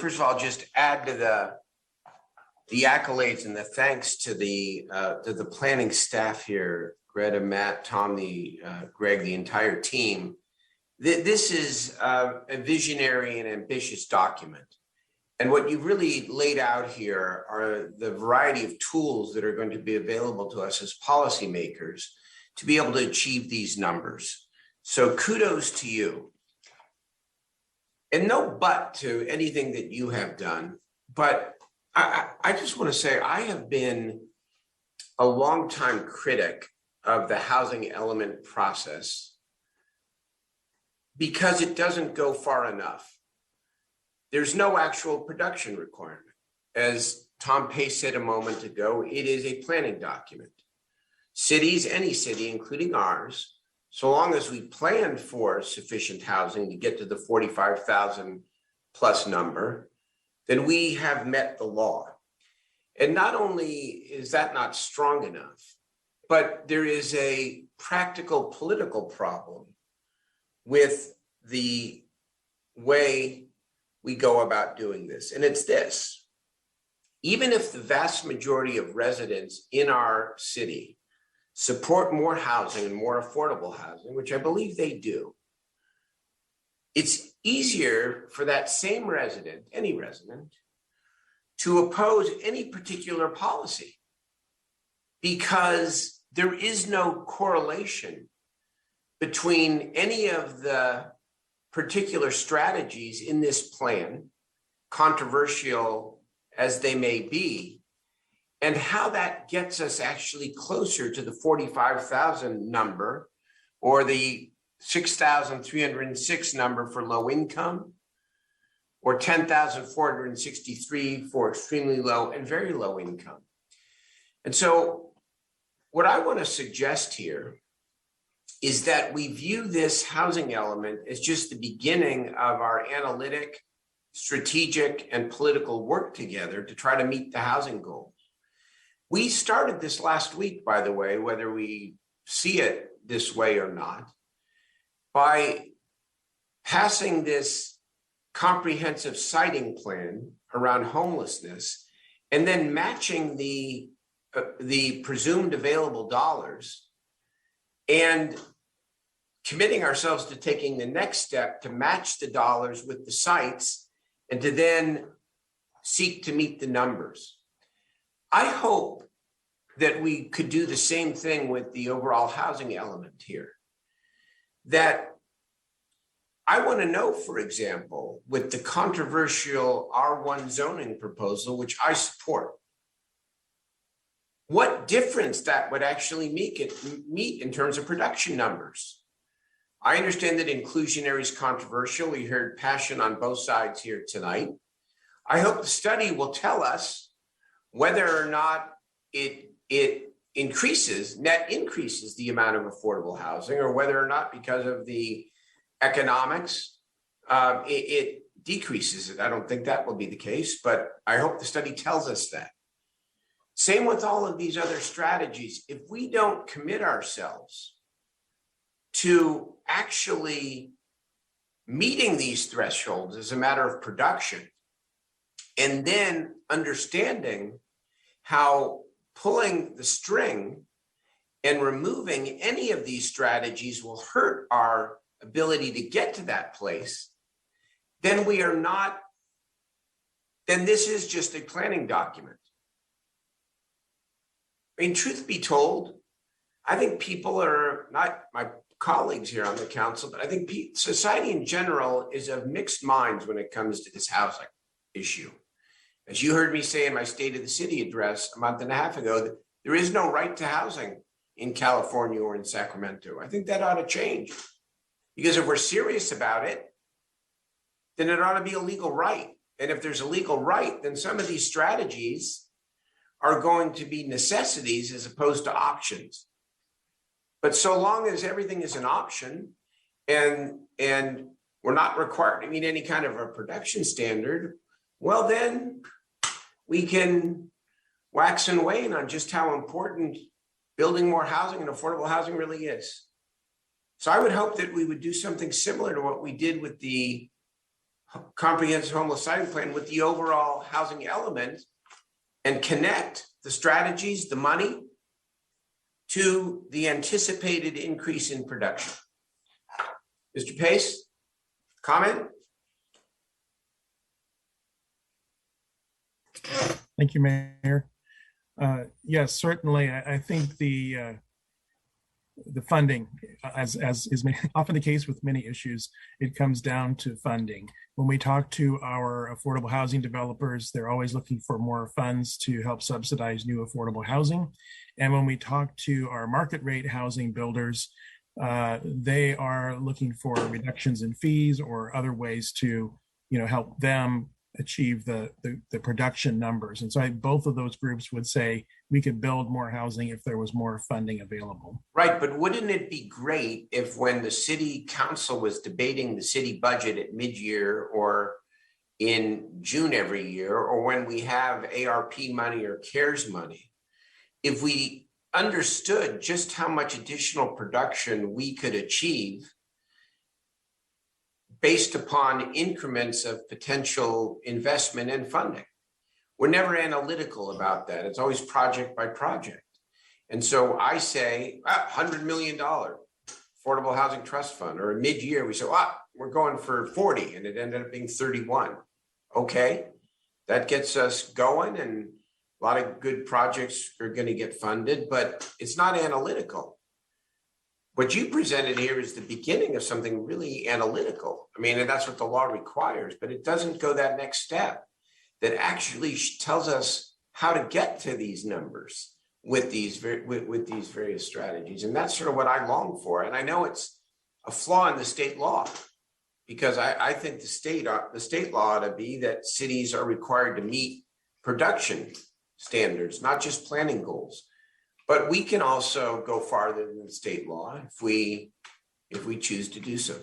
First of all, just add to the accolades and the thanks to the planning staff here, Greta, Matt, Tom, Greg, the entire team. This is a visionary and ambitious document. And what you've really laid out here are the variety of tools that are going to be available to us as policymakers to be able to achieve these numbers. So kudos to you. And no but to anything that you have done. But I just want to say I have been a longtime critic of the housing element process because it doesn't go far enough. There's no actual production requirement. As Tom Pace said a moment ago, it is a planning document. Cities, any city, including ours, so long as we plan for sufficient housing to get to the 45,000 plus number, then we have met the law. And not only is that not strong enough, but there is a practical political problem with the way we go about doing this. And it's this: even if the vast majority of residents in our city support more housing and more affordable housing, which I believe they do, it's easier for that same resident, any resident, to oppose any particular policy because there is no correlation between any of the particular strategies in this plan, controversial as they may be, and how that gets us actually closer to the 45,000 number or the 6,306 number for low income or 10,463 for extremely low and very low income. And so what I want to suggest here is that we view this housing element as just the beginning of our analytic, strategic, and political work together to try to meet the housing goals. We started this last week, by the way, whether we see it this way or not, by passing this comprehensive siting plan around homelessness and then matching the presumed available dollars and committing ourselves to taking the next step to match the dollars with the sites and to then seek to meet the numbers. I hope that we could do the same thing with the overall housing element here. That I want to know, for example, with the controversial R1 zoning proposal, which I support, what difference that would actually meet in terms of production numbers. I understand that inclusionary is controversial. We heard passion on both sides here tonight. I hope the study will tell us whether or not it increases the amount of affordable housing, or whether or not because of the economics, it decreases it. I don't think that will be the case, but I hope the study tells us that. Same with all of these other strategies. If we don't commit ourselves to actually meeting these thresholds as a matter of production, and then understanding how pulling the string and removing any of these strategies will hurt our ability to get to that place, then this is just a planning document. I mean, truth be told, I think people are, not my colleagues here on the council, but I think society in general is of mixed minds when it comes to this housing issue. As you heard me say in my State of the City address a month and a half ago, there is no right to housing in California or in Sacramento. I think that ought to change, because if we're serious about it, then it ought to be a legal right. And if there's a legal right, then some of these strategies are going to be necessities as opposed to options. But so long as everything is an option and we're not required to meet any kind of a production standard, well, then we can wax and wane on just how important building more housing and affordable housing really is. So I would hope that we would do something similar to what we did with the comprehensive homeless housing plan with the overall housing element and connect the strategies, the money, to the anticipated increase in production. Mr. Pace, comment? Thank you, Mayor. Yes, certainly. I think the funding, as is often the case with many issues, it comes down to funding. When we talk to our affordable housing developers, they're always looking for more funds to help subsidize new affordable housing. And when we talk to our market rate housing builders, they are looking for reductions in fees or other ways to, help them achieve the production numbers. And so both of those groups would say we could build more housing if there was more funding available. Right, but wouldn't it be great if when the city council was debating the city budget at mid-year or in June every year, or when we have ARP money or CARES money, if we understood just how much additional production we could achieve based upon increments of potential investment and funding. We're never analytical about that. It's always project by project. And so I say $100 million affordable housing trust fund, or a mid-year, we say, we're going for 40 and it ended up being 31. Okay, that gets us going and a lot of good projects are going to get funded, but it's not analytical. What you presented here is the beginning of something really analytical. I mean, and that's what the law requires, but it doesn't go that next step that actually tells us how to get to these numbers with these various strategies. And that's sort of what I long for. And I know it's a flaw in the state law, because I think the state law ought to be that cities are required to meet production standards, not just planning goals. But we can also go farther than the state law if we choose to do so.